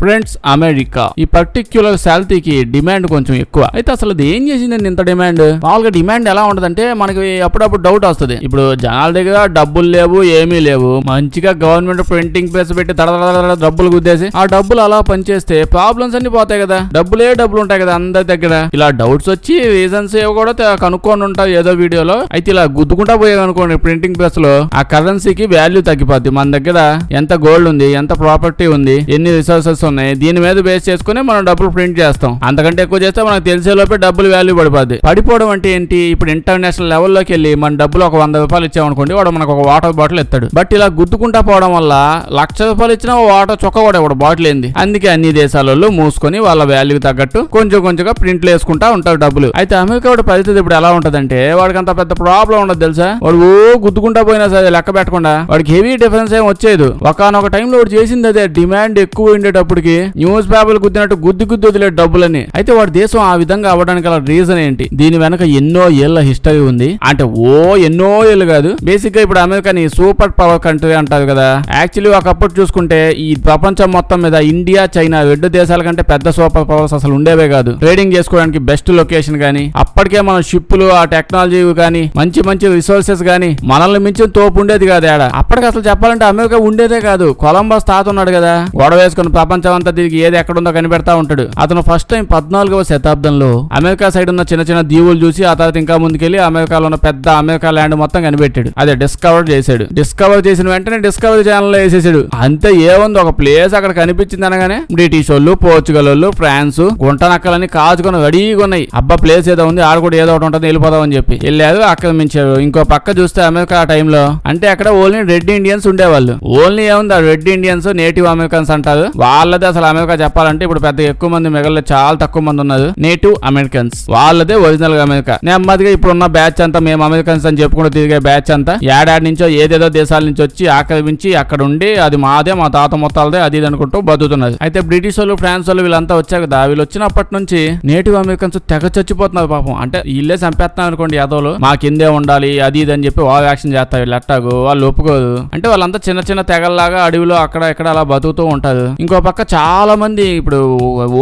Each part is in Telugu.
ఫ్రెండ్స్, అమెరికా ఈ పర్టిక్యులర్ శాలరీకి డిమాండ్ కొంచెం ఎక్కువ. అయితే అసలు అది ఏం చేసిందండి ఇంత డిమాండ్? మామూలుగా డిమాండ్ ఎలా ఉంటదంటే మనకి అప్పుడప్పుడు డౌట్ వస్తుంది. ఇప్పుడు జనాల దగ్గర డబ్బులు లేవు, ఏమీ లేవు, మంచిగా గవర్నమెంట్ ప్రింటింగ్ ప్రెస్ పెట్టి డబ్బులు గుద్దేసి ఆ డబ్బులు అలా పనిచేస్తే ప్రాబ్లమ్స్ అన్ని పోతాయి కదా. డబ్బులు ఉంటాయి కదా అందరి దగ్గర. ఇలా డౌట్స్ వచ్చి రీజన్స్ ఏవో కూడా కనుక్కొని ఉంటాయి ఏదో వీడియోలో. అయితే ఇలా గుద్దుకుంటా పోయేది అనుకోండి ప్రింటింగ్ ప్రెస్ లో, ఆ కరెన్సీకి వాల్యూ తగ్గిపోద్ది. మన దగ్గర ఎంత గోల్డ్ ఉంది, ఎంత ప్రాపర్టీ ఉంది, ఎన్ని రిసోర్సెస్ ఉన్నాయి, దీని మీద బేస్ చేసుకుని మనం డబ్బులు ప్రింట్ చేస్తాం. అంతకంటే ఎక్కువ చేస్తే మనకు తెలిసే లోపే డబ్బులు వాల్యూ పడిపోవడం అంటే ఏంటి? ఇప్పుడు ఇంటర్నేషనల్ లెవెల్లోకి వెళ్ళి మన డబ్బులు ఒక 100 రూపాయలు ఇచ్చామనుకోండి, వాడు మనకు ఒక వాటర్ బాటిల్ ఇస్తాడు. బట్ ఇలా గుద్దుకుంటా పోవడం వల్ల 1,00,000 రూపాయలు ఇచ్చినా వాటర్ చొక్క కూడా ఇవ్వడు, బాటిల్ ఏంది. అందుకే అన్ని దేశాలలో మూసుకొని వాళ్ళ వాల్యూ తగ్గట్టు కొంచెంగా ప్రింట్లు వేసుకుంటా ఉంటారు డబ్బులు. అయితే అమెరికా వాడి పరిస్థితి ఇప్పుడు ఎలా ఉంటదంటే, వాడికి అంత పెద్ద ప్రాబ్లం ఉండదు తెలుసా. వాడు గుద్దుకుంటా పోయినా సరే లెక్క పెట్టకుండా వాడికి హెవీ డిఫరెన్స్ ఏం వచ్చేది. ఒకనొక టైంలో వాడు చేసింది అదే. డిమాండ్ ఎక్కువ ఉండేటప్పటికి న్యూస్ పేపర్లు గుద్దినట్టు గుద్ది వదిలే డబ్బులని. అయితే వాడి దేశం ఆ విధంగా అవ్వడానికి గల రీజన్ ఏంటి? దీని వెనక ఎన్నో ఏళ్ల హిస్టరీ ఉంది. అంటే ఎన్నో ఏళ్ళు కాదు. బేసిక్ గా ఇప్పుడు అమెరికాని సూపర్ పవర్ కంట్రీ అంటారు కదా. యాక్చువల్లీ ఒకప్పుడు చూసుకుంటే ఈ ప్రపంచం మొత్తం మీద ఇండియా, చైనా 2 దేశాల కంటే పెద్ద సూపర్ పవర్స్ అసలు ఉండేవే కాదు. ట్రేడింగ్ చేసుకోవడానికి బెస్ట్ లొకేషన్ గానీ, అప్పటికే మన షిప్పులు, ఆ టెక్నాలజీ గానీ, మంచి రిసోర్సెస్ గానీ మనల్ని మించిన తోపు ఉండేది కాదు ఏడా. అప్పటికి అసలు చెప్పాలంటే అమెరికా ఉండేదే కాదు. కొలంబస్ తాత ఉన్నాడు కదా, గొడవ వేసుకుని ప్రపంచం అంతా తిరిగి ఏది ఎక్కడుందో కనిపెడతా ఉంటాడు. అతను ఫస్ట్ టైం 14వ శతాబ్దంలో అమెరికా సైడ్ ఉన్న చిన్న దీవులు చూసి ఆ తర్వాత ఇంకా ముందుకెళ్లి అమెరికాలో ఉన్న పెద్ద అమెరికా ల్యాండ్ మొత్తం కనిపెట్టాడు. అదే డిస్కవర్ చేశాడు. డిస్కవర్ చేసిన వెంటనే డిస్కవరీ ఛానల్ లో వేసేసాడు. అంతే, ఏముంది, ఒక ప్లేస్ అక్కడ కనిపించింది అనగానే బ్రిటిష్ వాళ్ళు, పోర్చుగల్ వాళ్ళు, ఫ్రాన్స్ గుంటనక్కలని కాచుకొని రెడీగా ఉన్నాయి. అబ్బా ప్లేస్ ఏదో ఉంది, ఆడ కూడా ఏదో ఒకటి ఉంటుంది, వెళ్ళిపోదాం అని చెప్పి వెళ్ళారు, ఆక్రమించారు. ఇంకో పక్క చూస్తే అమెరికా ఆ టైంలో అంటే అక్కడ ఓన్లీ రెడ్ ఇండియన్స్ ఉండేవాళ్ళు. ఓన్లీ ఏముంది, ఆ రెడ్ ఇండియన్స్, నేటివ్ అమెరికన్స్ అంటారు. వాళ్ళదే అసలు అమెరికా చెప్పాలంటే ఇప్పుడు పెద్ద ఎక్కువ మంది మిగలలేదు, చాలా తక్కువ మంది ఉన్నారు. నేటివ్ అమెరికన్స్ వాళ్ళదే ఒరిజినల్ గా అమెరికా. నెమ్మదిగా ఇప్పుడున్న బ్యాచ్ అంతా మేము అమెరికన్స్ అని చెప్పుకుంటూ తిరిగే బ్యాచ్ అంతా ఏడాది నుంచో ఏదేదో దేశాల నుంచి వచ్చి ఆక్రమించి అక్కడ ఉండి అది మాదే, మా తాత మొత్తాలదే, అది అనుకుంటూ బతుకుతున్నది. అయితే బ్రిటిష్ వాళ్ళు, ఫ్రాన్స్ వాళ్ళు వీళ్ళంతా వచ్చారు కదా. వీళ్ళు వచ్చినప్పటి నుంచి నేటివ్ అమెరికన్స్ తెగ చచ్చిపోతున్నారు పాపం. అంటే వీళ్ళే చంపేస్తున్నారు అనుకోండి యాదవులు, మా కిందే ఉండాలి అది ఇది అని చెప్పి ఓవర్ యాక్షన్ చేస్తారు. వీళ్ళు అట్టాగు వాళ్ళు ఒప్పుకోరు. అంటే వాళ్ళంతా చిన్న తెగల్లాగా అడవిలో అక్కడ ఇక్కడ అలా బతుకుతూ ఉంటారు. ఇంకో పక్క చాలా మంది ఇప్పుడు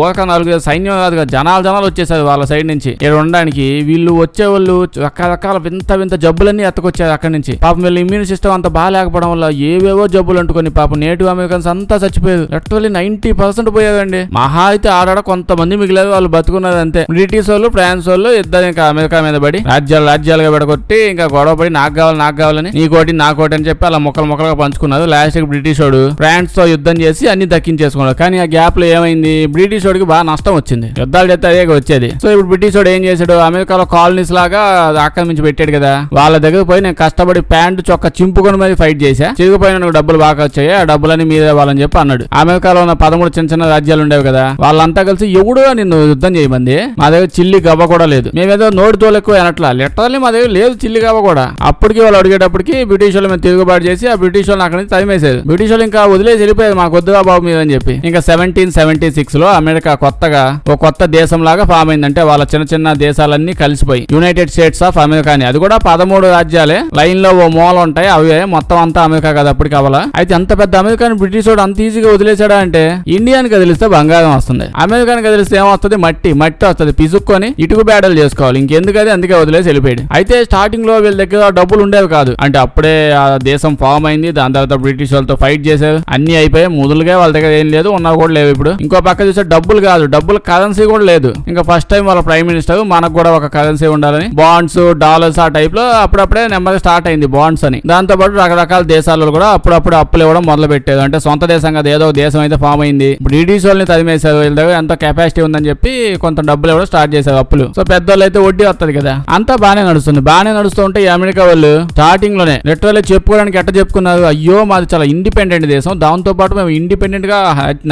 ఊరక 4 సైన్యం కాదు, జనాలు వచ్చేసారు వాళ్ళ సైడ్ నుంచి ఇక్కడ ఉండడానికి. వీళ్ళు వచ్చేవాళ్ళు రకరకాల వింత జబ్బులన్నీ ఎత్తుకొచ్చారు అక్కడి నుంచి. పాపం వీళ్ళ ఇమ్యూన్ సిస్టమ్ అంత బాగాలేకపోవడం వల్ల ఏవేవో జబ్బులు అంటుకొని పాపం నేటివ్ అమెరికన్స్ అంతా చచ్చిపోయారు. లిటరల్లీ 90% పోయారండి. మహా అయితే ఆడాడ కొంతమంది మిగిలేదు, వాళ్ళు బతుకున్నారు అంతే. బ్రిటిష్ వాళ్ళు, ఫ్రాన్స్ వాళ్ళు ఇద్దరు ఇంకా అమెరికా మీద పడి రాజ్యాలుగా పెడగొట్టి ఇంకా గొడవ పడి నాకు కావాలని నీకోటి నాకోటి అని చెప్పి అలా ముక్కలుగా పంచుకున్నారు. లాస్ట్ బ్రిటిష్ వాడు ఫ్రాన్స్ తో యుద్ధం చేసి అన్ని దక్కించేసుకున్నారు. కానీ ఆ గ్యాప్ లో ఏమైంది, బ్రిటిష్ వాడికి బాగా నష్టం వచ్చింది. యుద్ధాలు చేస్తే అదే వచ్చేది. సో ఇప్పుడు బ్రిటిష్ వాడు ఏం చేశాడు, అమెరికాలో కాలనీస్ లాగా ఆక్రమించి పెట్టాడు కదా. వాళ్ళ దగ్గర పోయి నేను కష్టపడి ప్యాంటు చొక్క చింపుకొని మరి ఫైట్ చేశా, చిరిగిపోయిన డబ్బులు బాగా వచ్చాయి, ఆ డబ్బులని మీదే వాళ్ళని చెప్పి అన్నాడు. అమెరికాలో ఉన్న 13 చిన్న రాజ్యాలు ఉండేవి కదా, వాళ్ళంతా కలిసి ఎవడో నిన్ను యుద్ధం చేయమంది, మా దగ్గర చిల్లి గవ్వ కూడా లేదు, మేమేదో నోటి తోలు ఎక్కువ అనట్లా, లిటరల్లీ మా దగ్గర లేదు చిల్లి గవ్వ కూడా. అప్పటికి వాళ్ళు అడిగేటప్పటికి బ్రిటిష్ వాళ్ళు మేము తిరుగుబాటు చేసి ఆ బ్రిటిష్ వాళ్ళని అక్కడి నుంచి తరిమేశారు. బ్రిటిష్ వాళ్ళు ఇంకా వదిలేసి వెళ్ళిపోయారు, మాకు వద్దుగా బాబు మీద అని చెప్పి. ఇంకా 1776 లో అమెరికా కొత్తగా ఒక కొత్త దేశం లాగా ఫామ్ అయిందంటే వాళ్ళ చిన్న దేశాలన్నీ కలిసిపోయి యునైటెడ్ స్టేట్స్ ఆఫ్ అమెరికా అని. అది కూడా 13 రాజ్యాలే, లైన్ లో ఓ మూల ఉంటాయి, అవే మొత్తం అంతా అమెరికా కదా అప్పటికి అవ్వాల. అయితే అంత పెద్ద అమెరికాని బ్రిటిష్ వాడు అంత ఈజీగా వదిలేసాడా అంటే, ఇండియాని కదిలిస్తే బంగారం వస్తుంది, అమెరికాని కదిలిస్తే ఏమొస్తుంది, మట్టి వస్తుంది, పిసుక్కొని ఇటుకు బ్యాడలు చేసుకోవాలి, ఇంకెందుకది, అందుకే వదిలేసి వెళ్ళిపోయాడు. అయితే స్టార్టింగ్ లో వీళ్ళ దగ్గర డబ్బులు ఉండేవి కాదు, అంటే అప్పుడే ఆ దేశం ఫామ్ అయింది, దాని తర్వాత బ్రిటిష్ వాళ్ళతో ఫైట్ చేశారు, అన్ని అయిపోయాయి, మొదలుగా వాళ్ళ దగ్గర ఏం లేదు, ఉన్నా కూడా లేవు. ఇప్పుడు ఇంకో పక్క చూస్తే డబ్బులు కాదు, డబ్బులు కరెన్సీ కూడా లేదు. ఇంకా ఫస్ట్ టైం వాళ్ళ ప్రైమ్ మినిస్టర్ మనకు కూడా ఒక కరెన్సీ ఉండాలని బాండ్స్, డాలర్స్ ఆ టైప్ లో అప్పుడప్పుడే నెమ్మదిగా స్టార్ట్ అయింది బాండ్స్ అని. దాంతో పాటు రకరకాల దేశాలలో కూడా అప్పుడప్పుడు అప్పులు ఇవ్వడం మొదలు పెట్టారు. అంటే సొంత దేశం కదా, ఏదో దేశం అయితే ఫామ్ అయింది, బ్రిటిష్ వాళ్ళని తరిమేశారు, వీళ్ళ దగ్గర ఎంత కెపాసిటీ ఉందని చెప్పి కొంత డబ్బులు ఇవ్వడం స్టార్ట్ చేశారు అప్పులు. సో పెద్దోళ్ళు అయితే వడ్డీ వస్తుంది కదా, అంతా బాగానే నడుస్తూ ఉంటే ఈ అమెరికా వాళ్ళు స్టార్టింగ్ లోనే లిటరల్లీ చెప్పుకోవడానికి ఎట్ట చెప్పుకున్నారు, అయ్యో మాది చాలా ఇండిపెండెంట్ దేశం, దాంతో పాటు మేము ఇండిపెండెంట్ గా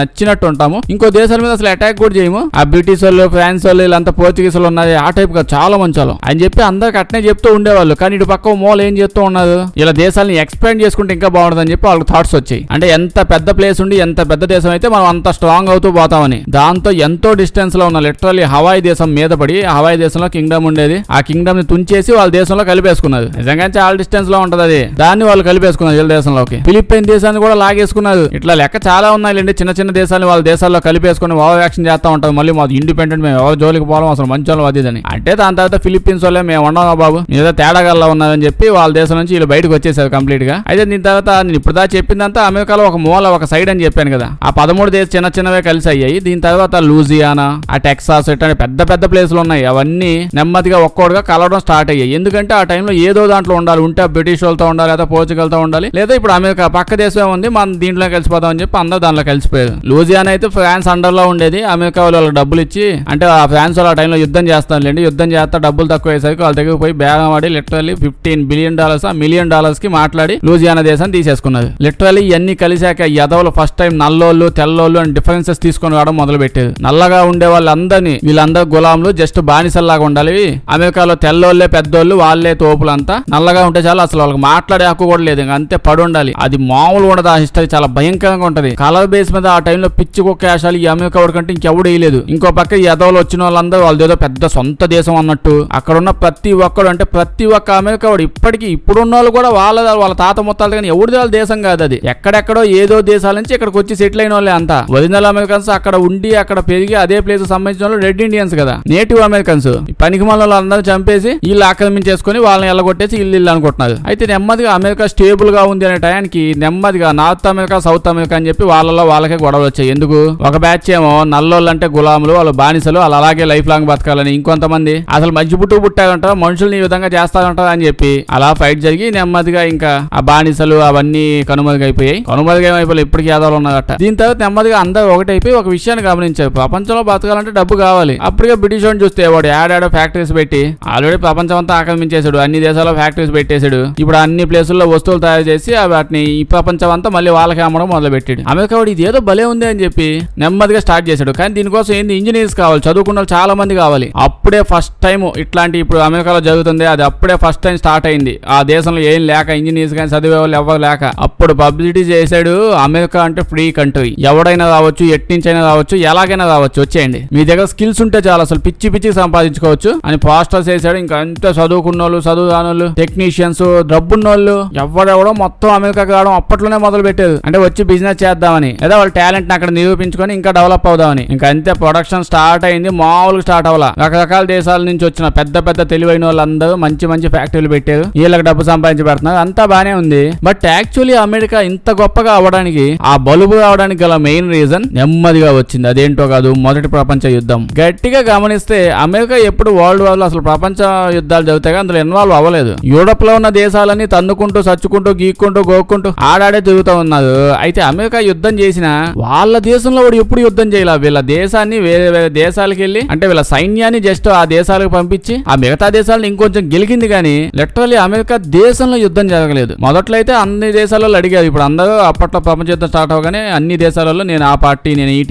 నచ్చినట్టు ఉంటాము, ఇంకో దేశాల మీద అసలు అటాక్ కూడా చేయము, ఆ బ్రిటిష్ వాళ్ళు, ఫ్రాన్స్ వాళ్ళు, వీళ్ళంతా పోర్చుగీస్ వాళ్ళు ఉన్నది ఆ టైప్ గా చాలా మంచి అని చెప్పి అందరికి అట్నే చెప్తూ ఉండేవాళ్ళు. కానీ ఇటు పక్క మూల ఏం చేస్తూ ఉన్నారు, ఇలా దేశాలను ఎక్స్పాండ్ చేసుకుంటే ఇంకా బాగుంటుందని చెప్పి వాళ్ళకి థాట్స్ వచ్చాయి. అంటే ఎంత పెద్ద ప్లేస్ ఉండి ఎంత పెద్ద దేశం అయితే మనం అంత స్ట్రాంగ్ అవుతూ పోతామని. దాంతో ఎంతో డిస్టెన్స్ లో ఉన్న లిటరల్లీ హవాయి దేశం మీద పడి, హవాయి దేశంలో కింగ్డమ్ ఉండేది, ఆ కింగ్డమ్ ని తుంచేసి వాళ్ళ దేశంలో కలిపేసుకున్నారు. నిజంగా చాలా డిస్టెన్స్ లో ఉంటది అది, దాన్ని వాళ్ళు కలిపేసుకున్నారు వీళ్ళ దేశంలోకి. ఫిలిప్పైన్ దేశాన్ని కూడా లాగేసుకున్నారు. ఇట్లా లెక్క చాలా ఉన్నాయిలేండి, చిన్న దేశాలను వాళ్ళ దేశాల్లో కలిపేసుకుని ఓవర్ యాక్షన్ చేస్తా ఉంటాం. మళ్ళీ మాది ఇండిపెండెంట్, మేము ఎవరు జోలికి పోవడం అసలు మంచి వాళ్ళు అది అని అంటే దాని తర్వాత ఫిలిప్పీన్స్ వాళ్ళే మేము ఉన్నామా బాబు మీద తేడాగల్లా ఉన్నారని చెప్పి వాళ్ళ దేశం నుంచి వీళ్ళు బయటకు వచ్చేసారు కంప్లీట్ గా. అయితే దీని తర్వాత నేను ఇప్పుడు దా చెప్పిందంతా అమెరికాలో ఒక మూల ఒక సైడ్ అని చెప్పాను కదా. ఆ 13 దేశ చిన్న చిన్నవే కలిసి అయ్యాయి. దీని తర్వాత లూజియానా, ఆ టెక్సాస్ ఇట్లాంటి పెద్ద పెద్ద ప్లేసులు ఉన్నాయి. అవన్నీ నెమ్మదిగా ఒక్కోడుగా కలవడం స్టార్ట్ అయ్యాయి. ఎందుకంటే ఆ టైంలో ఏదో దాంట్లో ఉండాలి. ఉంటే బ్రిటిష్ వాళ్ళతో ఉండాలి, లేదా పోర్చుగల్ తో ఉండాలి, లేదా ఇప్పుడు అమెరికా పక్క దేశమే ఉంది, మనం దీంట్లో కలిసిపోతాం అని చెప్పి అందరూ దాంట్లో కలిసిపోయారు. లూజియానా అయితే ఫ్రాన్స్ అండర్ లో ఉండేది. అమెరికా వాళ్ళకి డబ్బులు ఇచ్చి అంటే ఆ ఫ్రాన్స్ వాళ్ళు ఆ టైంలో యుద్ధం చేస్తానులేండి, యుద్ధం చేస్తా డబ్బులు తక్కువ అయ్యేసరికి వాళ్ళ దగ్గర పోయి బేగం ఆడి లిటరల్లీ $15 బిలియన్ $1 మిలియన్ కి మాట్లాడి లూజియానా దేశాన్ని తీసేసుకున్నారు. లిటరల్లీ ఇవన్నీ కలిసాక యదవులు ఫస్ట్ టైం నల్లోళ్ళు తెల్లోళ్ళు అని డిఫరెన్సెస్ తీసుకొని రావడం మొదలు పెట్టారు. నల్లగా ఉండే వాళ్ళందరినీ వీళ్ళందరూ గులాంలు జస్ట్ బానిసల్లాగా ఉండాలి. అమెరికాలో తెల్లోళ్ళే పెద్దోళ్ళు, వాళ్ళే తోపులంతా. నల్లగా ఉంటే చాలు, అసలు వాళ్ళకి మాట్లాడే హక్కు కూడా లేదు, అంతే పడి ఉండాలి. అది మామూలు ఉండదు. ఆ హిస్టరీ చాలా భయంకరంగా ఉంటది. కలర్ బేస్ మీద ఆ టైంలో పిచ్చి కుక్క వేషాలు ఈ అమెరికా వాడికంటే ఇంకెవడు వేయలేదు. ఇంకో పక్క యదవులు వచ్చిన వాళ్ళందరూ వాళ్ళదేదో పెద్ద సొంత దేశం అన్నట్టు అక్కడ ఉన్న ప్రతి ఒక్కడు అంటే ప్రతి ఒక్క అమెరికా వాడు ఇప్పటికీ ఇప్పుడున్న వాళ్ళు కూడా వాళ్ళ తాత మొత్తాలు కానీ ఎవరిది వాళ్ళ దేశం కాదు. అది ఎక్కడెక్కడో ఏదో దేశాల నుంచి ఇక్కడికి వచ్చి సెటిల్ అయిన వాళ్ళే అంతా. ఒరిజినల్ అమెరికన్స్ అక్కడ ఉండి అక్కడ పెరిగి అదే ప్లేస్ సంబంధించిన వాళ్ళు రెడ్ ఇండియన్స్ కదా, నేటివ్ అమెరికన్స్. పనికి మళ్ళీ అందరూ చంపేసి వీళ్ళు ఆక్రమించేసుకుని వాళ్ళని ఎల్లగొట్టేసి ఇల్లు అనుకుంటున్నారు. అయితే నెమ్మదిగా అమెరికా స్టేబుల్ గా ఉంది అనే టయానికి నెమ్మదిగా నార్త్ అమెరికా సౌత్ అమెరికా అని చెప్పి వాళ్ళకే గొడవలు వచ్చాయి. ఎందుకు? ఒక బ్యాచ్ ఏమో నల్లోళ్ళు అంటే గులాములు, వాళ్ళు బానిసలు, వాళ్ళు అలాగే లైఫ్ లాంగ్ బతకాలని. ఇంకొంతమంది అసలు మంచి పుట్టారంటారు, మనుషుల్ని ఈ విధంగా చేస్తారంటారు అని చెప్పి అలా ఫైట్ జరిగి నెమ్మదిగా ఇంకా ఆ బానిసలు అవన్నీ కనుమరుగైపోయాయి. కనుమరుగైపోయి ఇప్పటికీ యాదవులు ఉన్నారట. దీని తర్వాత నెమ్మదిగా అందరూ ఒకటైపోయి ఒక విషయాన్ని గమనించారు. ప్రపంచంలో బతకాలంటే డబ్బు కావాలి. అప్పటికే బ్రిటిష్ వాడిని చూస్తే వాడు యాడాడో ఫ్యాక్టరీస్ పెట్టి ఆల్రెడీ ప్రపంచం అంతా ఆక్రమించేశాడు. అన్ని దేశాల్లో ఫ్యాక్టరీస్ పెట్టేశాడు. ఇప్పుడు అన్ని ప్లేసుల్లో వస్తువులు తయారు చేసి వాటిని ఈ ప్రపంచం అంతా మళ్ళీ వాళ్ళకి అమ్మడం మొదలు పెట్టాడు. అమెరికా వాడు ఇదేదో భలే ఉంది అని చెప్పి నెమ్మదిగా స్టార్ట్ చేశాడు. కానీ దీనికోసం ఏంది ఇంజనీర్స్ కావాలి, చదువుకున్న వాళ్ళు చాలా మంది కావాలి. అప్పుడే ఫస్ట్ టైం ఇట్లాంటి ఇప్పుడు అమెరికాలో జరుగుతుంది. అది అప్పుడే ఫస్ట్ టైం స్టార్ట్ అయింది. ఆ దేశంలో ఏం లేక ఇంజనీర్స్ కానీ చదివే వాళ్ళు ఎవరు లేక అప్పుడు పబ్లిసిటీ చేశాడు. అమెరికా అంటే ఫ్రీ కంట్రీ, ఎవడైనా రావచ్చు, ఎట్నుంచైనా రావచ్చు, ఎలాగైనా రావచ్చు, వచ్చేయండి, మీ దగ్గర స్కిల్స్ ఉంటే చాలా అసలు పిచ్చి సంపాదించుకోవచ్చు అని పోస్టర్స్ వేసాడు. ఇంకా అంతే చదువుకున్న వాళ్ళు, చదువు రానోళ్ళు, టెక్నీషియన్స్, డబ్బున్నోళ్ళు ఎవడెవడో మొత్తం అమెరికాకి రావడం అప్పట్లోనే మొదలు పెట్టారు. అంటే వచ్చి బిజినెస్ చేద్దామని, లేదా వాళ్ళ టాలెంట్ అక్కడ నిరూపించుకొని ఇంకా డెవలప్ అవుదామని. ఇంకా అంతే ప్రొడక్షన్ స్టార్ట్ అయింది. మామూలుగా స్టార్ట్ అవ్వాల. రకరకాల దేశాల నుంచి వచ్చిన పెద్ద తెలివైన వాళ్ళందరూ మంచి ఫ్యాక్టరీలు పెట్టారు. వీళ్ళకి డబ్బు సంపాదించి పెడుతున్నారు. అంతా బానే ఉంది. బట్ యాక్చువల్లీ అమెరికా ఇంత గొప్పగా అవడానికి, ఆ బలుబు అవడానికి గల మెయిన్ రీజన్ నెమ్మదిగా వచ్చింది. అదేంటో కాదు, మొదటి ప్రపంచ యుద్ధం. గట్టిగా గమనిస్తే అమెరికా ఎప్పుడు వరల్డ్ వార్ లో అసలు ప్రపంచ యుద్ధాలు జరుగుతాయి, అందులో ఇన్వాల్వ్ అవ్వలేదు. యూరోప్ లో ఉన్న దేశాలన్నీ తన్నుకుంటూ చచ్చుకుంటూ గీక్కుంటూ గోక్కుంటూ ఆడాడే తిరుగుతూ ఉన్నారు. అయితే అమెరికా యుద్ధం చేసిన వాళ్ళ దేశంలో వాడు ఎప్పుడు యుద్ధం చేయాల. వీళ్ళ దేశాన్ని వేరే దేశాలకు వెళ్ళి అంటే వీళ్ళ సైన్యాన్ని జస్ట్ ఆ దేశాలకు పంపించి ఆ మిగతా దేశాలను ఇంకొంచెం గెలికింది. కానీ లిటరల్లీ అమెరికా దేశంలో యుద్ధం జరగలేదు. మొదట్లో అయితే అన్ని దేశాలలో అడిగారు. ఇప్పుడు అందరూ అప్పట్లో ప్రపంచ యుద్ధం స్టార్ట్ అవగానే అన్ని దేశాలలో నేను ఆ పార్టీ, నేను ఈ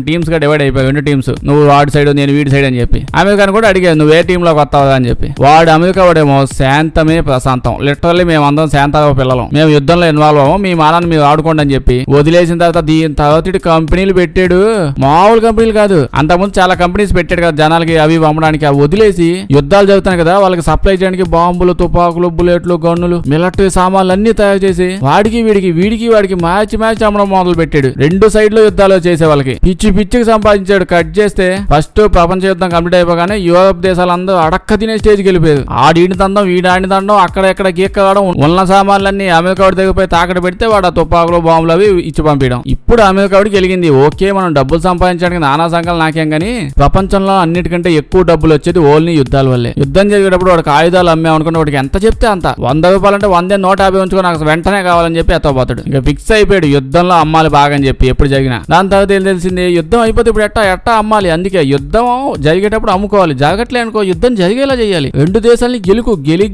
టీమ్స్ గా డివైడ్ అయిపోయాయి. 2 టీమ్స్, నువ్వు వాడి సైడ్ నేను వీడి సైడ్ అని చెప్పి. అమెరికాను కూడా అడిగారు నువ్వు ఏ టీమ్ లోకి వస్తావా అని చెప్పి. వాడు అమెరికా వాడేమో శాంతమే ప్రశాంతం, లిటరల్లీ మేము అందరం శాంతగా పిల్లలం, మేము యుద్ధంలో ఇన్వాల్వ్ అవ్వం, మీ మానాన్ని మీరు ఆడుకోండి అని చెప్పి వదిలేసిన తర్వాత దీని తర్వాత కంపెనీలు పెట్టాడు. మామూలు కంపెనీలు కాదు, అంతకుముందు చాలా కంపెనీస్ పెట్టాడు కదా జనాలకి అవి అమ్మడానికి. అవి వదిలేసి యుద్ధాలు జరుగుతున్నాయి కదా వాళ్ళకి సప్లై చేయడానికి బాంబులు, తుపాకులు, బుల్లెట్లు, గన్నులు, మిలిటరీ సామాన్లు అన్ని తయారు చేసి వాడికి మ్యాచ్ అమ్మడం మొదలు పెట్టాడు. 2 సైడ్లో యుద్ధాలు చేసే వాళ్ళకి పిచ్చికి సంపాదించాడు. కట్ చేస్తే ఫస్ట్ ప్రపంచ యుద్ధం కంప్లీట్ అయిపోగానే యూరోప్ దేశాలందరూ అడక్క తినే స్టేజ్కి వెళ్ళిపోయారు. ఆడిని తండం వీడాడిని తండం, అక్కడ గీక్కడం, ఉన్న సామాన్లన్నీ అమెరికా వాడి దగ్గర పోయి తాకట పెడితే వాడు ఆ తుపాకులు బాంబులు అవి ఇచ్చి పంపించడం. ఇప్పుడు అమెరికా వాడికి గెలిగింది. ఓకే మనం డబ్బులు సంపాదించడానికి నానా సంఘాలు నాకేం, కానీ ప్రపంచంలో అన్నిటికంటే ఎక్కువ డబ్బులు వచ్చేది ఓన్లీ యుద్ధాల వల్లే. యుద్ధం జరిగేటప్పుడు వాడికి ఆయుధాలు అమ్మేమనుకుంటే వాడికి ఎంత చెప్తే అంత, ₹100 అంటే 100 150 ఉంచుకో, నాకు వెంటనే కావాలని చెప్పి ఎత్తపోతాడు. ఇంకా ఫిక్స్ అయిపోయాడు యుద్ధంలో అమ్మాలి బాగా అని చెప్పి ఎప్పుడు జరిగినా. దాని తర్వాత ఏం తెలిసింది, యుద్ధం అయిపోతే ఇప్పుడు ఎట్టా అమ్మాలి. అందుకే యుద్ధం జరిగేటప్పుడు అమ్ముకోవాలి, జరగట్లే అనుకో యుద్ధం జరిగేలా చేయాలి. 2 దేశాలని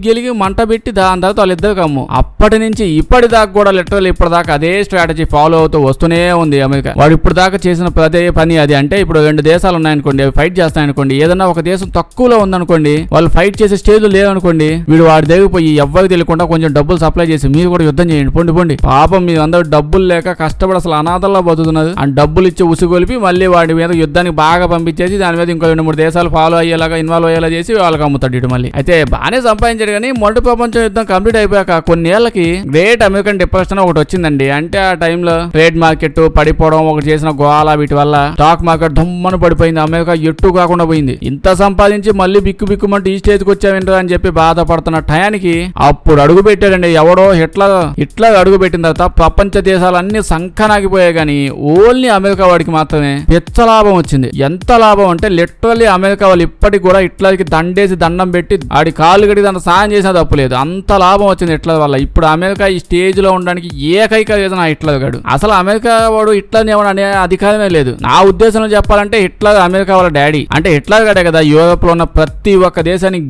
గెలిగి మంట పెట్టి దాని తర్వాత వాళ్ళిద్దరికి అమ్ము. అప్పటి నుంచి ఇప్పటిదాకా కూడా లిటరల్ ఇప్పటిదాకా అదే స్ట్రాటజీ ఫాలో అవుతూ వస్తూనే ఉంది అమెరికా. వాడు ఇప్పుడు దాకా చేసిన ప్రతి పని అది. అంటే ఇప్పుడు 2 దేశాలు ఉన్నాయనుకోండి, అవి ఫైట్ చేస్తాయనుకోండి, ఏదన్నా ఒక దేశం తక్కువలో ఉందనుకోండి, వాళ్ళు ఫైట్ చేసే స్టేజ్ లేదనుకోండి, వీడు వాడి దగ్గర పోయి ఎవరికి తెలియకుండా కొంచెం డబ్బులు సప్లై చేసి మీరు కూడా యుద్ధం చేయండి, పొండి పాపం మీరు అందరూ డబ్బులు లేక కష్టపడి అసలు అనాథల్లో బతుకుతున్నారు అని డబ్బులు ఇచ్చి ఉసుగొలిపి మళ్ళీ వాడి మీద యుద్ధానికి బాగా పంపించేసి దాని మీద ఇంకో 2-3 దేశాలు ఫాలో అయ్యేలాగా ఇన్వాల్వ్ అయ్యేలా చేసి వాళ్ళకి అమ్ముతాడు ఇటు. మళ్ళీ అయితే బాగానే సంపాదించాడు. కానీ మొదటి ప్రపంచ యుద్ధం కంప్లీట్ అయిపోయాక కొన్నేళ్లకి గ్రేట్ అమెరికన్ డిప్రెషన్ ఒకటి వచ్చిందండి. అంటే ఆ టైంలో ట్రేడ్ మార్కెట్ పడిపోవడం ఒకటి చేసిన గోళ వీటి వల్ల స్టాక్ మార్కెట్ దుమ్మను పడిపోయింది. అమెరికా ఎట్టు కాకుండా పోయింది. ఇంత సంపాదించి మళ్ళీ బిక్కు బిక్కుమంటే ఈ స్టేజ్కి వచ్చావేంటో అని చెప్పి బాధపడుతున్న టయానికి అప్పుడు అడుగు పెట్టాడండి ఎవడో హిట్లర్ అడుగు పెట్టిన తర్వాత ప్రపంచ దేశాలన్నీ సంఖనాగిపోయాయి కానీ ఓన్లీ అమెరికా వాడికి మాత్రమే పెద్ద లాభం వచ్చింది. ఎంత లాభం అంటే లిటరల్లీ అమెరికా వాళ్ళు ఇప్పటికి కూడా హిట్లర్కి దండేసి దండం పెట్టి ఆడి కాళ్ళు గడి దాన్ని సాయం చేసినా తప్పులేదు. అంత లాభం వచ్చింది హిట్లర్ వల్ల. ఇప్పుడు అమెరికా ఈ స్టేజ్ లో ఉండడానికి ఏకైక రీజన్ హిట్లర్ గాడు. అసలు అమెరికా వాడు హిట్లర్ ఎవడు అనే అధికారమే లేదు. నా ఉద్దేశంలో చెప్పాలంటే హిట్లర్ అమెరికా వాళ్ళ డాడీ. అంటే హిట్లర్ గాడే కదా యూరోప్ లో ఉన్న ప్రతి ఒక్క దేశాన్ని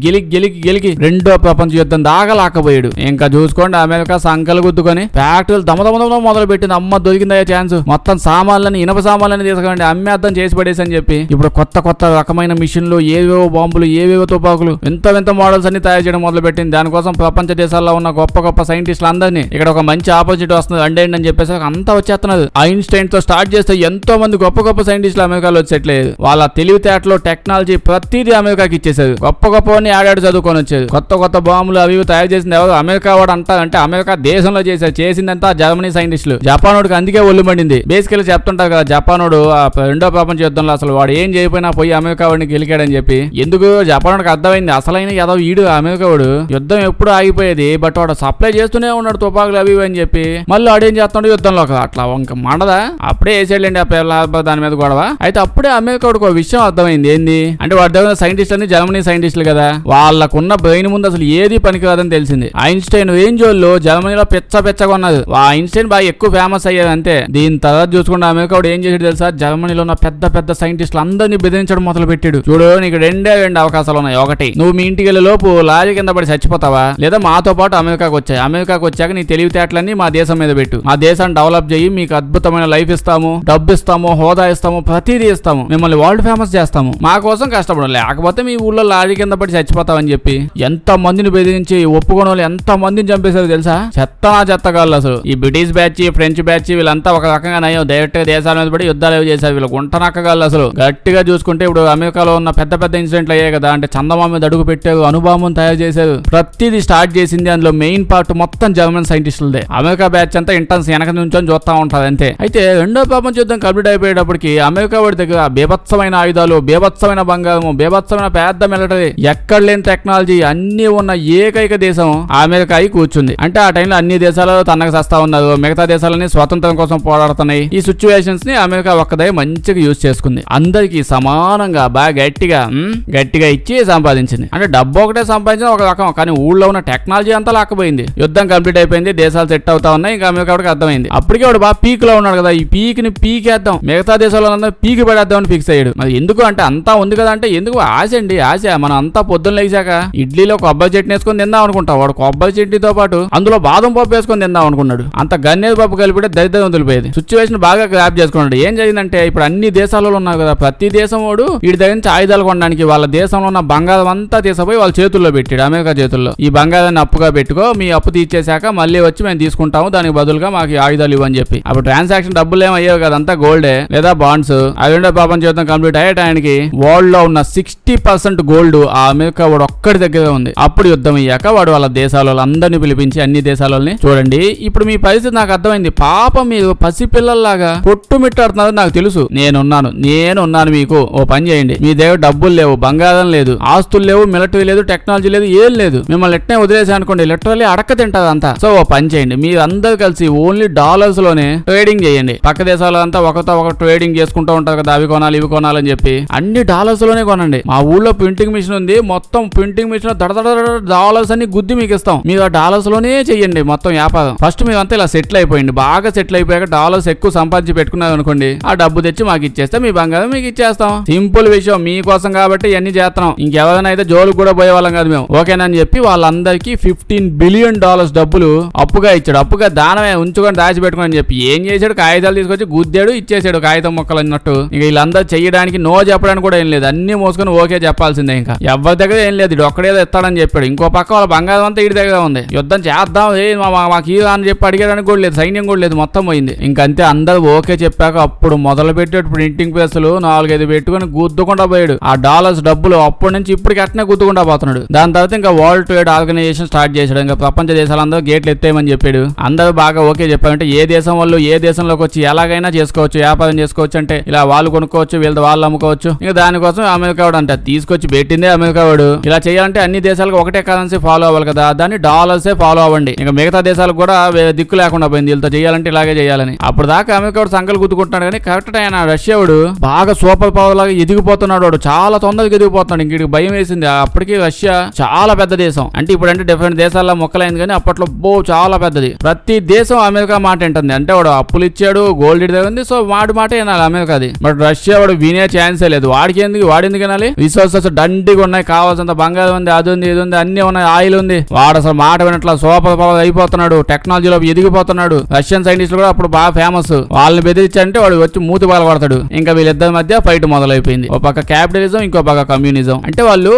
గెలికి రెండో ప్రపంచ యుద్ధం దాకా లాకపోయాడు. ఇంకా చూసుకోండి అమెరికా సంకలు గుద్దుకొని ఫ్యాక్టరీలు దమదమదమ మొదలు పెట్టింది. అమ్మ దొరికిందయ్యే ఛాన్స్. మొత్తం సామాన్లని ఇనప సామాన్లని తీసుకోండి అమ్మేద్దాం చేసి పడేసి అని చెప్పి ఇప్పుడు కొత్త రకమైన మిషన్లు ఏవేవో బాంబులు ఏవేవో తుపాకులు వింత మోడల్స్ అన్ని తయారు చేయడం మొదలు పెట్టింది. దానికోసం ప్రపంచ దేశాల్లో ఉన్న గొప్ప సైంటిస్టులు అందరినీ ఇక్కడ ఒక మంచి ఆపర్చునిటీ వస్తుంది అండి అని చెప్పేసి అంతా వచ్చేస్తున్నది. ఐన్స్టైన్ తో స్టార్ట్ చేస్తే ఎంతో మంది గొప్ప సైంటిస్టులు అమెరికాలో వచ్చేట్లేదు. వాళ్ళ తెలివితేటలో టెక్నాలజీ ప్రతిదీ అమెరికాకి ఇచ్చేసారు. గొప్పని ఆడాడు చదువుకొని వచ్చేది. కొత్త బాంబులు అవి తయారు చేసింది ఎవరు? అమెరికా వాడు అంటారంటే అమెరికా దేశంలో చేశారు. చేసిందంతా జర్మనీ సైంటిస్టులు. జపానోడికి అందుకే ఒళ్ళు మండింది. బేసికల్లీ చెప్తుంటారు కదా జపానోడు రెండో ప్రపంచ యుద్ధంలో అసలు వాడు ఏం చేయకపోయినా పోయి అమెరికా వాడిని గెలికాడని చెప్పి. ఎందుకు జపానోడికి అర్థమైంది అసలైన ఏదో ఈడు అమెరికా వాడు యుద్ధం ఎప్పుడు ఆగిపోయేది. బట్ వాడు సప్లై చేస్తూనే ఉన్నాడు తుపాకులు అవి అని చెప్పి. మళ్ళీ ఆడేం చేస్తున్నాడు యుద్ధంలో అట్లా ఇంకా మండదా అప్పుడే వేసేయండి ఆ పిల్ల దాని మీద గొడవ. అయితే అప్పుడే అమెరికా వాడికి ఒక విషయం అర్థమైంది. ఏంది అంటే వాడి దగ్గర సైంటిస్ట్ అని జర్మనీ సైంటిస్టులు కదా వాళ్ళకున్న బ్రెయిన్ ముందు అసలు ఏది పనికిరాదని తెలిసింది. ఐన్స్టైన్ ఏంజోల్లో జర్మనీలో పెచ్చగా ఉన్నది. ఆ ఐన్స్టైన్ బాగా ఎక్కువ ఫేమస్ అయ్యేది అంతే. దీని తర్వాత చూసుకుంటే అమెరికా వాడు ఏం చేసాడు తెలుసా? జర్మనీలో ఉన్న పెద్ద సైంటిస్టులు అందరినీ బెదిరించడం మొదలు పెట్టాడు. చూడు నీకు రెండు అవకాశాలు ఉన్నాయి. ఒకటి నువ్వు మీ ఇంటికి వెళ్ళే లోపు లారీ కింద పడి చచ్చిపోతావా, లేదా మాతో పాటు అమెరికాకు వచ్చాక నీ తెలివితేటలన్నీ మా దేశం మీద పెట్టు. మా దేశాన్ని డెవలప్ చేయి, మీకు అద్భుతమైన లైఫ్ ఇస్తాము, డబ్బు ఇస్తాము, హోదా ఇస్తాము, ప్రతిదీ ఇస్తాము, మిమ్మల్ని వరల్డ్ ఫేమస్ చేస్తాము, మా కోసం కష్టపడం, లేకపోతే మీ ఊళ్ళో లారీ కింద పడి చచ్చిపోతావని చెప్పి ఎంత మందిని బెదిరించి ఒప్పుకోని వాళ్ళు ఎంత మందిని చంపేశారు తెలుసా? చెత్తగాళ్ళు అసలు. ఈ బ్రిటిష్ బ్యాచ్ ఫ్రెంచ్ బ్యాచ్ వీళ్ళంతా ఒక రకంగా నయం డైరెక్ట్ గా దేశాల మీద పడి యుద్ధాలు చేశారు. వీళ్ళు గుంటనక్కగాళ్ళు అసలు. గట్టిగా చూసుకుంటే ఇప్పుడు అమెరికాలో ఉన్న పెద్ద ఇన్సిడెంట్లు అయ్యాయి కదా. అంటే చందమా మీద అడుగు పెట్టారు, అణుబాంబును తయారు చేశారు, ప్రతిదీ స్టార్ట్ చేసింది. అందులో మెయిన్ పార్ట్ మొత్తం జర్మన్ సైంటిస్టులదే. అమెరికా బ్యాచ్ అంతా ఇంటర్న్స్ వెనక నుంచి చూస్తా ఉంటది అంతే. అయితే రెండో ప్రపంచ యుద్ధం కంప్లీట్ అయిపోయేటప్పటికి అమెరికా వాడి దగ్గర బీభత్సమైన ఆయుధాలు, బీభత్సమైన బంగారము, బీభత్సమైన పెద్ద మిలిటరీ, ఎక్కడ లేని టెక్నాలజీ అన్ని ఉన్న ఏకైక దేశం అమెరికా అయి కూర్చుంది. అంటే ఆ టైంలో అన్ని దేశాలు తనకు సస్తా ఉన్నారు, మిగతా దేశాలని స్వాతంత్రం కోసం పోరాడుతున్నాయి. ఈ సిచ్యువేషన్స్ ని అమెరికా ఒక్కదే మంచిగా యూజ్ చేసుకుంది. అందరికి సమానంగా బాగా గట్టిగా ఇచ్చి సంపాదించింది. అంటే డబ్బు ఒకటే సంపాదించిన ఒక రకం, కానీ ఊళ్ళో ఉన్న టెక్నాలజీ అంతా లాక్కపోయింది. యుద్ధం కంప్లీట్ అయిపోయింది, దేశాలు సెట్ అవుతా ఉన్నాయి. ఇంకా అమెరికా వాడికి అర్థమైంది. అప్పటికే వాడు బాగా పీక్ లో ఉన్నాడు కదా, ఈ పీక్ ని పీకేద్దాం, మిగతా దేశాల్లో పీకి పడేద్దామని ఫిక్స్ అయ్యాడు. మరి ఎందుకు అంటే అంతా ఉంది కదా అంటే ఎందుకు ఆశ మనం అంతా పొద్దున్న లేచాక ఇడ్లీలో కొబ్బరి చట్నీ వేసుకొని తిందాం అనుకుంటాం. వాడు కొబ్బరి చట్నీతో పాటు అందులో బాదం పప్పు వేసుకొని తిందాం అనుకున్నాడు. అంత గన్నేరు పప్పు కలిపితే దరిద్రం వదిలిపోయేది. సిచ్యువేషన్ బాగా గ్రాప్ చేసుకున్నాడు. ఏం జరిగిందంటే ఇప్పుడు అన్ని దేశాలలో ఉన్నారు కదా, ప్రతి దేశం వాడు వీడి దగ్గర నుంచి ఆయుధాలు కొనడానికి వాళ్ళ దేశంలో ఉన్న బంగారం అంతా తీసుకుపోయి వాళ్ళ చేతుల్లో పెట్టాడు, అమెరికా చేతుల్లో. ఈ బంగారాన్ని అప్పుగా పెట్టుకో, మీ అప్పు తీర్చేశాక మళ్ళీ వచ్చి మేము తీసుకుంటాము, దానికి బదులుగా మాకు ఆయుధాలు ఇవ్వని చెప్పి. అప్పుడు ట్రాన్సాక్షన్ డబ్బులు ఏమయ్యేవి కదా, అంతా గోల్డే లేదా బాండ్స్. రెండో ప్రపంచ యుద్ధం కంప్లీట్ అయ్యే టైంకి వరల్డ్ లో ఉన్న 60% గోల్డ్ ఆ అమెరికా వాడు ఒక్కడి దగ్గర ఉంది. అప్పుడు యుద్ధం అయ్యాక వాడు వాళ్ళ దేశాల అందరినీ పిలిపించి అన్ని దేశాలని చూడండి ఇప్పుడు మీ పరిస్థితి నాకు అర్థమైంది. పాపం మీరు పసిపిల్లల్లాగా కొట్టుమిట్టాడుతున్నారు నాకు తెలుసు. నేనున్నాను మీకు. ఓ పని చేయండి, మీ దగ్గర డబ్బులు లేవు, బంగారం లేదు, ఆస్తులు లేవు, మిలిటరీ లేదు, టెక్నాలజీ లేదు, ఏం లేదు, మిమ్మల్ని ఎట్నే వదిలేసా అనుకోండి లిటరల్లీ అడక్క తింటారు అంతా. సో ఓ పని చేయండి, మీరు అందరు కలిసి ఓన్లీ డాలర్స్ లోనే ట్రేడింగ్ చేయండి. పక్క దేశాలంతా ఒకతో ఒక ట్రేడింగ్ చేసుకుంటూ ఉంటారు కదా, అవి కొనాలి ఇవి కొనాలని చెప్పి అన్ని డాలర్స్ లోనే కొనండి. మా ఊళ్ళో ప్రింటింగ్ మిషన్ ఉంది, మొత్తం ప్రింటింగ్ మిషన్ డాలర్స్ అన్ని గుద్ది మీకు ఇస్తాం, మీరు ఆ డాలర్స్ లోనే చెయ్యండి మొత్తం వ్యాపారం. ఫస్ట్ మీరంతా ఇలా సెటిల్ అయిపోయింది, బాగా సెటిల్ అయిపోయాక డాలర్స్ ఎక్కువ సంపాదించి పెట్టుకున్నారు అనుకోండి, ఆ డబ్బు తెచ్చి మాకు ఇచ్చేస్తే మీ బంగారం మీకు ఇచ్చేస్తాం. సింపుల్ విషయం, మీకోసం కాబట్టి ఇవన్నీ చేస్తున్నాం. ఇంకెవరైనా అయితే జోలుకు కూడా పోయే వాళ్ళం కాదు మేము, ఓకేనని చెప్పి వాళ్ళందరికీ $15 బిలియన్ డబ్బులు అప్పుగా ఇచ్చాడు. అప్పుగా దానమే ఉంచుకొని దాచిపెట్టుకుని అని చెప్పి ఏం చేశాడు, కాగితాలు తీసుకొచ్చి గుద్దాడు, ఇచ్చేసాడు కాగితం మొక్కలు అన్నట్టు. ఇక వీళ్ళందరూ చేయడానికి నో చెప్పడానికి కూడా ఏం లేదు, అన్ని మోసుకొని ఓకే చెప్పాల్సిందే. ఇంకా ఎవరి దగ్గర ఏం లేదు, ఇడు ఒక్కడేదో ఇస్తాడని చెప్పాడు. ఇంకో పక్క వాళ్ళ బంగారం అంతా ఇడి దగ్గర ఉంది. యుద్ధం చేద్దాం మాకు ఈ అని చెప్పి అడిగడానికి కూడా లేదు, సైన్యం కూడా లేదు, మొత్తం పోయింది. ఇంకంతే అందరూ ఓకే చెప్పాక అప్పుడు మొదలు పెట్టాడు ప్రింటింగ్ ప్రెస్లు 4-5 పెట్టుకుని గుద్దుకుండా పోయాడు. ఆ డాలర్స్ డబ్బులు అప్పటి నుంచి ఇప్పటికి అట్నే గుద్దుకుండా పోతున్నాడు. దాని తర్వాత ఇంకా వరల్డ్ ట్రేడ్ ఆర్గనైజేషన్ స్టార్ట్ చేశాడు. ఇంకా ప్రపంచ దేశాలందరూ గేట్లు ఎత్తేయమని చెప్పాడు. అందరూ బాగా ఓకే చెప్పారంటే ఏ దేశం దేశంలోకి వచ్చి ఎలాగైనా చేసుకోవచ్చు, వ్యాపారం చేసుకోవచ్చు. అంటే ఇలా వాళ్ళు కొనుక్కోవచ్చు, వీళ్ళతో వాళ్ళు అమ్ముకోవచ్చు. ఇంకా దానికోసం అమెరికా వాడు అంటే తీసుకొచ్చి పెట్టిందే అమెరికా వాడు. ఇలా చేయాలంటే అన్ని దేశాలకు ఒకటే కరెన్సీ ఫాలో అవ్వాలి కదా, దాన్ని డాలర్సే ఫాలో అవ్వండి. ఇంకా మిగతా దేశాలకు కూడా దిక్కు లేకుండా పోయింది వీళ్ళతో చేయాలంటే ఇలాగే చేయాలని. అప్పుడు దాకా అమెరికా వాడు సంకలు గుద్దుకుంటున్నాడు. కానీ కరెక్ట్ ఆయన రష్యా వాడు బాగా సూపర్ పవర్ లాగా ఎదిగిపోతున్నాడు. వాడు చాలా తొందరగా ఎదిగిపోతున్నాడు. ఇంక భయం వేసింది. అప్పటికి రష్యా చాలా పెద్ద దేశం. అంటే ఇప్పుడు అంటే డిఫరెంట్ దేశాల్లో మొక్కలైంది కానీ అప్పట్లో చాలా పెద్దది. ప్రతి దేశం అమెరికా మాట ఏంటుంది. అంటే వాడు అప్పులు ఇచ్చాడు, గోల్డ్ ఉంది, సో వాడి మాట వినాలి అమెరికాది. బట్ రష్యా వాడు వినే ఛాన్సే లేదు. వాడికి ఎందుకు వినాలి? రిసోర్సెస్ దండిగా ఉన్నాయి, కావాల్సినంత బంగారం ఉంది, అది ఉంది, ఇది ఉంది, అన్ని ఉన్నాయి, ఆయిల్ ఉంది. వాడు అసలు మాట వినట్లా సూపర్ పవర్ అయిపోతున్నాడు, టెక్నాలజీలో ఎదిగిపోతున్నాడు. రష్యన్ సైంటిస్టులు కూడా అప్పుడు బాగా ఫేమస్. వాళ్ళని బెదిరించంటే వాడు వచ్చి మూతి పడతాడు. ఇంకా వీళ్ళిద్దరి మధ్య ఫైట్ మొదలైపోయింది. ఒక పక్క క్యాపిటలిజం, ఇంకో పక్క కమ్యూనిజం. అంటే వాళ్ళు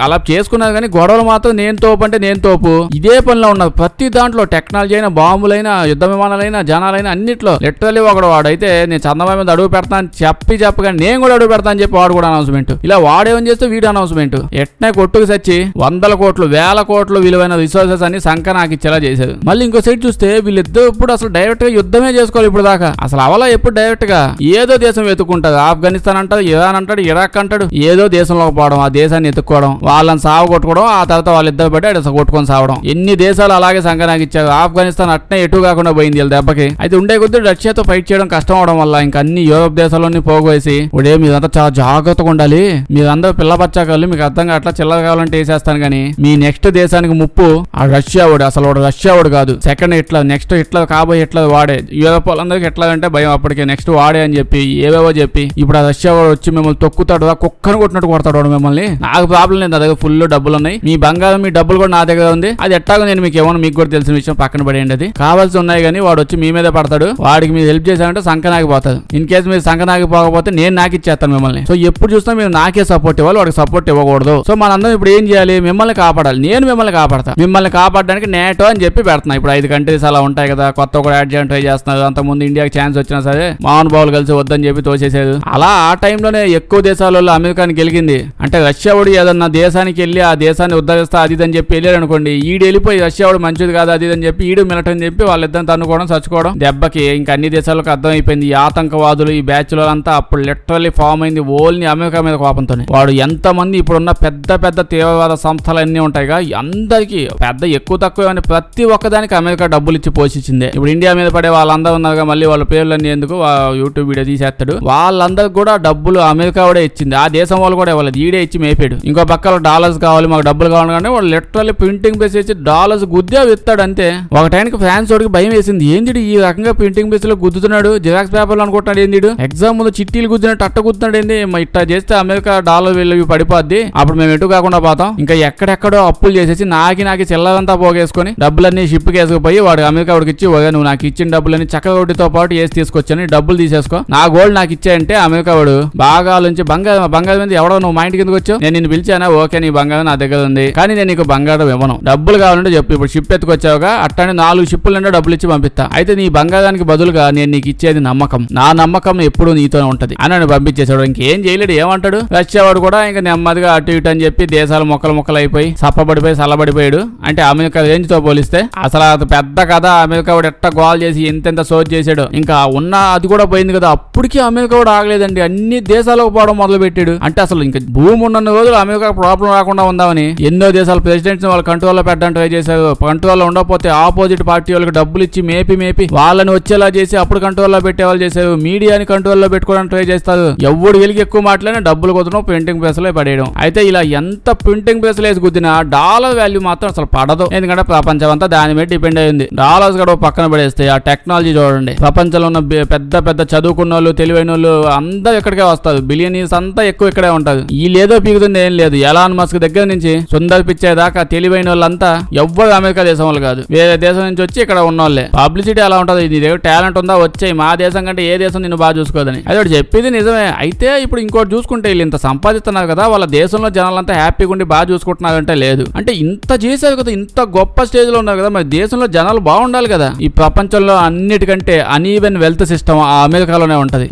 అలా చేసుకున్నారు కానీ గొడవలు మాత్రం నేను తోపు అంటే నేను తోపు ఇదే పనిలో ఉన్నారు. ప్రతి దాంట్లో టెక్నాలజీ అయినా, బాంబులైనా, యుద్ధ విమానాలైనా, జనాలైనా అన్నిట్లో లిటరల్లీ ఒకడు వాడైతే నేను చందమామ మీద అడుగు పెడతాను చెప్పగా నేను కూడా అడుగు పెడతాను చెప్పి వాడు కూడా అనౌన్స్మెంట్. ఇలా వాడేమని చేస్తే వీడు అనౌన్స్మెంట్. ఎట్నే కొట్టుకు సచ్చి 100 కోట్లు 1000 కోట్లు విలువైన రిసోర్సెస్ అన్ని సంఖ నాకు ఇచ్చేలా చేశారు. మళ్ళీ ఇంకో సైడ్ చూస్తే వీళ్ళిద్దరు ఇప్పుడు అసలు డైరెక్ట్ గా యుద్ధమే చేసుకోవాలి. ఇప్పుడు దాకా అసలు అవలా ఎప్పుడు డైరెక్ట్ గా ఏదో దేశం వెతుక్కుంటారు. ఆఫ్ఘనిస్తాన్ అంటాడు, ఇరాన్ అంటాడు, ఇరాక్ అంటాడు, ఏదో దేశంలోకి పోవడం, ఆ దేశాన్ని ఎత్తుక్కోవడం, వాళ్ళని సాగు కొట్టుకోవడం, ఆ తర్వాత వాళ్ళిద్దరు పడి అక్కడ కొట్టుకొని సావడం. ఎన్ని దేశాలు అలాగే సంఖ నాకు ఇచ్చారు. ఆఫ్ఘనిస్తాన్ అట్నే ఎటు కాకుండా పోయింది వీళ్ళ దెబ్బకి. అయితే ఉండే కొద్దీ రష్యాతో ఫైట్ చేయడం కష్టం అవడం వల్ల ఇంకా అన్ని యూరోప్ దేశాల్లోని పోగేసి ఇప్పుడే మీరంతా చాలా జాగ్రత్తగా ఉండాలి, మీరందరూ పిల్ల బచ్చాకాళ్ళు, మీకు అర్థంగా అట్లా చిల్లర కావాలంటే వేసేస్తాను కానీ మీ నెక్స్ట్ దేశానికి ముప్పు ఆ రష్యా వాడు. అసలు వాడు రష్యా వాడు కాదు, సెకండ్ హిట్లర్, నెక్స్ట్ హిట్లర్ కాబోయే హిట్లర్ వాడే. యూరోప్ వాళ్ళందరికీ హిట్లర్ అంటే భయం అప్పటికే, నెక్స్ట్ వాడే అని చెప్పి ఏవేవో చెప్పి ఇప్పుడు ఆ రష్యా వాడు వచ్చి మిమ్మల్ని తొక్కుతాడు, కుక్కను కొట్టినట్టు కొడతాడు వాడు మిమ్మల్ని. నాకు ప్రాబ్లం లేదు, నా దగ్గర ఫుల్ డబ్బులు ఉన్నాయి, మీ బంగారం మీ డబ్బులు కూడా నా దగ్గర ఉంది, అది ఎట్టాగో నేను మీకు ఏమన్నా మీకు కూడా తెలిసిన విషయం పక్కన పడేయండి, అది కావాల్సి ఉన్నాయి కానీ వాడు వచ్చి మీ మీద పడతాడు. వాడికి మీరు హెల్ప్ చేశారంటే సంకనాగిపోతాడు. ఇన్ కేసు మీరు సంకనాగిపోకపోతే నేను నాకు ఇచ్చేస్తాను మిమ్మల్ని. సో ఎప్పుడు చూసినా మీరు నాకే సపోర్ట్ ఇవ్వాలి, వాడికి సపోర్ట్ ఇవ్వకూడదు. సో మనందరం ఇప్పుడు ఏం చేయాలి? మిమ్మల్ని కాపాడాలి. నేను మిమ్మల్ని కాపాడతా. మిమ్మల్ని కాపాడడానికి నేటో అని చెప్పి పెడుతున్నా. ఇప్పుడు 5 కంట్రీస్ అలా ఉంటాయి కదా, కొత్త కూడా యాడ్ చేయడం ట్రై చేస్తున్నారు. అంతకుముందు ఇండియాకి ఛాన్స్ వచ్చినా సరే మహానుభావులు కలిసి వద్దని చెప్పి తోసేసారు. అలా ఆ టైంలోనే ఎక్కువ దేశాలలో అమెరికాని గెలిగింది. అంటే రష్యా వాడు ఏదన్నా దేశానికి వెళ్ళి ఆ దేశాన్ని ఉద్ధరిస్తా అది అని చెప్పి వెళ్ళాడు అనుకోండి, ఈడు వెళ్ళిపోయి రష్యా వాడు మంచిది కాదు అది అని చెప్పి ఈడు మిలటని చెప్పి వాళ్ళిద్దరిని తన్నుకోవడం, చచ్చుకోవడం దెబ్బకి ఇంకా అన్ని దేశాలకు అర్థమైపోయింది. ఈ ఆతంకవాదులు, ఈ బ్యాచ్లో అంతా అప్పుడు లిటరల్లీ ఫామ్ అయింది ఓన్లీ అమెరికా మీద కోపంతో. వాడు ఎంతమంది ఇప్పుడున్న పెద్ద పెద్ద తీవ్రవాద సంస్థలు అన్ని ఉంటాయిగా, అందరికి పెద్ద ఎక్కువ తక్కువ అని ప్రతి ఒక్కదానికి అమెరికా డబ్బులు ఇచ్చి పోషించిందే. ఇప్పుడు ఇండియా మీద పడే వాళ్ళందరూ ఉన్నారుగా, మళ్ళీ వాళ్ళ పేర్లన్నీ ఎందుకు యూట్యూబ్ వీడియో తీసేస్తాడు. వాళ్ళందరికి కూడా డబ్బులు అమెరికా కూడా ఇచ్చింది, ఆ దేశం వాళ్ళు కూడా ఇవ్వాలి, ఈడే ఇచ్చి మేపాడు. ఇంకో పక్క డాలర్స్ కావాలి, మాకు డబ్బులు కావాలంటే వాళ్ళు లిటరల్లీ ప్రింటింగ్ ప్రెస్ ఇచ్చి డాలర్స్ గుద్దే ఇస్తాడు అంతే. ఒక టైంకి ఫ్రాన్స్ వాడికి భయం వేసింది, ఏంది ఈ రకంగా ప్రింటింగ్ ప్రెస్ లో గుద్దుతున్నాడు, జిరాక్స్ పేపర్లు అనుకుంటున్నాడు ఏంది, ఎగ్జామ్ ముందు చిట్టీలు గుద్దినట్టు అట్ట గుద్దుతున్నాడు ఏంది, ఇట్లా చేస్తే అమెరికా డాలర్ వెళ్ళి పడిపోద్ది, అప్పుడు మేము ఎటు కాకుండా పోతాం. ఇంకా ఎక్కడెక్కడో అప్పులు చేసేసి నాకి చిల్లరంతా పోగేసుకొని డబ్బులన్నీ షిప్ కేసుకుపోయి వాడు అమెరికా వాడికి ఇచ్చి, నువ్వు నాకు ఇచ్చిన డబ్బులని చక్కెర రొట్టితో పాటు వేసి తీసుకొచ్చని డబ్బులు తీసేసుకో, నా గోల్డ్ నాకు ఇచ్చాయంటే అమెరికా వాడు బాగా నుంచి బంగారం మీద ఎవడో నువ్వు మా ఇంటి కిందకి వచ్చావు, నేను నిన్ను పిలిచానా, ఓకే నీ బంగారం నా దగ్గర ఉంది కానీ నేను నీకు బంగారం ఇవ్వను, డబ్బులు కావాలంటే చెప్పు, ఇప్పుడు షిప్ ఎత్తుకొచ్చావుగా అట్టని 4 షిప్పుల నిండా డబ్బులు ఇచ్చి పంపిస్తా, అయితే నీ బంగారానికి బదులుగా నేను నీకు ఇచ్చేది నమ్మకం, నా నమ్మకం ఎప్పుడు నీతోనే ఉంటది అని పంపించేసాడు. ఇంకేం చేయలేడు, ఏమంటాడు. రష్యా వాడు కూడా ఇంకా నెమ్మదిగా అటు ఇటు అని చెప్పి దేశాలు మొక్కలు అయిపోయి సప్పబడిపోయి సల్లబడిపోయాడు. అంటే అమెరికా రేంజ్ తో పోలిస్తే అసలు అది పెద్ద కథ. అమెరికా వాడు ఎట్ట గోల్ చేసి ఎంతెంత సోచ్ చేశాడు, ఇంకా ఉన్న అది కూడా పోయింది కదా. అప్పటికి అమెరికా వాడు ఆగలేదండి, అన్ని దేశాలకు పోవడం మొదలు పెట్టాడు. అంటే అసలు ఇంకా భూమి ఉన్న రోజులు అమెరికా ప్రాబ్లం రాకుండా ఉందామని ఎన్నో దేశాల ప్రెసిడెంట్స్ వాళ్ళ కంట్రోల్లో పెట్టడానికి ట్రై చేశారు. కంట్రోల్లో ఉండకపోతే ఆపోజిట్ పార్టీ వాళ్ళకి డబ్బులు ఇచ్చి మేపి వాళ్ళని వచ్చేలా చేసి అప్పుడు కంట్రోల్లో పెట్టే వాళ్ళు చేశారు. మీడియాని కంట్రోల్లో పెట్టుకోవడానికి ట్రై చేస్తారు. ఎవడు వెలిగి ఎక్కువ మాట్లాడినా డబ్బులు కుదరడం ప్రింటింగ్ ప్రెస్ లో పడేయడం. అయితే ఇలా ఎంత ప్రింటింగ్ ప్రెస్ వేసి గుద్దినా డాలర్ వాల్యూ మాత్రం అసలు పడదు. ఎందుకంటే ప్రపంచం అంతా దాని మీద డిపెండ్ అయింది. డాలర్స్ కూడా పక్కన పడేస్తే ఆ టెక్నాలజీ చూడండి, ప్రపంచంలో ఉన్న పెద్ద పెద్ద చదువుకున్న వాళ్ళు, తెలివైన వాళ్ళు అందరూ ఇక్కడికే వస్తారు. బిలియనీర్స్ అంతా ఎక్కువ ఇక్కడే ఉంటారు. ఈ లేదో పీకుతుంది ఏం లేదు. ఎలాన్ మస్క్ దగ్గర నుంచి సుందర్ పిచ్చే దాకా తెలివైన వాళ్ళంతా ఎవ్వరు అమెరికా దేశం వాళ్ళు కాదు, వేరే దేశం నుంచి వచ్చి ఇక్కడ ఉన్న వాళ్ళే. పబ్లిసిటీ అలా ఉంటది, నీ దగ్గర టాలెంట్ ఉందా వచ్చాయి, మా దేశం కంటే ఏ దేశం నిన్ను బాగా చూసుకోదని. అది ఒకటి చెప్పేది నిజమే. అయితే ఇప్పుడు ఇంకోటి చూసుకుంటే వీళ్ళు ఇంత సంపాదిస్తున్నారు కదా, వాళ్ళ దేశంలో జనాలంతా హ్యాపీగా ఉండి బాగా చూసుకుంటున్నారంటే లేదు. అంటే ఇంత చేశారు కదా, ఇంత గొప్ప స్టేజ్ లో ఉన్నారు కదా, మరి దేశంలో జనాలు బాగుండాలి కదా. ఈ ప్రపంచంలో అన్నిటికంటే అన్ఈవెన్ వెల్త్ సిస్టమ్ ఆ అమెరికాలోనే ఉంటది.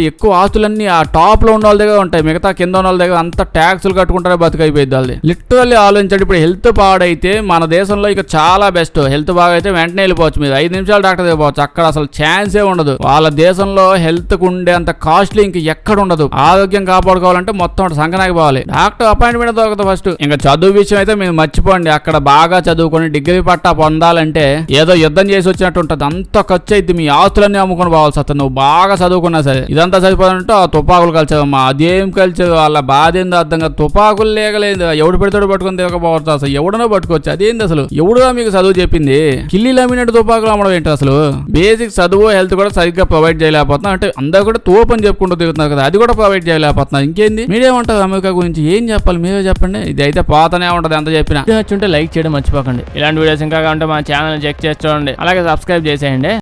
ఎక్కువ ఆస్తులన్నీ ఆ టాప్ లో ఉన్న వాళ్ళ దగ్గర ఉంటాయి, మిగతా కింద ఉన్న వాళ్ళ దగ్గర అంత ట్యాక్సులు కట్టుకుంటారే బతుకైపోయింది వాళ్ళది. లిటరల్లీ ఆలోచించండి, ఇప్పుడు హెల్త్ పాడైతే మన దేశంలో ఇక చాలా బెస్ట్. హెల్త్ బాగా అయితే వెంటనే వెళ్ళిపోవచ్చు, మీరు 5 నిమిషాలు డాక్టర్ దగ్గర పోవచ్చు. అక్కడ అసలు ఛాన్సే ఉండదు. వాళ్ళ దేశంలో హెల్త్ కు ఉండే అంత కాస్ట్లీ ఇంక ఎక్కడ ఉండదు. ఆరోగ్యం కాపాడుకోవాలంటే మొత్తం సంకనాకి పోవాలి. డాక్టర్ అపాయింట్మెంట్ దొరకదు ఫస్ట్. ఇంకా చదువు విషయం అయితే మీరు మర్చిపోండి. అక్కడ బాగా చదువుకొని డిగ్రీ పట్టా పొందాలంటే ఏదో యుద్ధం చేసి వచ్చినట్టు ఉంటది. అంత ఖర్చు అయితే మీ ఆస్తులన్నీ అమ్ముకొని పోవాల్సి వస్తుంది. నువ్వు బాగా చదువుకున్నా సరే. ఇదంతా చదివిపోదంటే ఆ తుపాకులు కలిసేవమ్మా. అదేం కలిసేది వాళ్ళ బాధ ఏందో అర్థం కాదు. తుపాకులు లేకలేదు. ఎవడు పెడతాడు పట్టుకుని తిరగపోవచ్చు. అసలు ఎవడనో పట్టుకోవచ్చు. అదేంది అసలు? ఎవడుగా మీకు చదువు చెప్పింది? కిల్లీలు అమ్మినట్టు తుపాకులు అమ్మడం ఏంటి అసలు? బేసిక్ చదువు హెల్త్ కూడా సరిగ్గా ప్రొవైడ్ చేయలేకపోతున్నా. అంటే అందరూ కూడా తోపని చెప్పుకుంటూ తిరుగుతున్నారు కదా, అది కూడా ప్రొవైడ్ చేయలేకపోతున్నారు. ఇంకేంది? మీరేమంటారు అమెరికా గురించి? ఏం చెప్పాలి మీరే చెప్పండి. ఇది అయితే పోతనే ఉంటది ఎంత చెప్పినా. నచ్చుంటే లైక్ చేయడం మర్చిపోకండి. ఇలాంటి వీడియోస్ ఇంకా ఉంటే మా ఛానల్ చెక్ చేసి చూడండి. అలాగే సబ్స్క్రైబ్ చేసేయండి.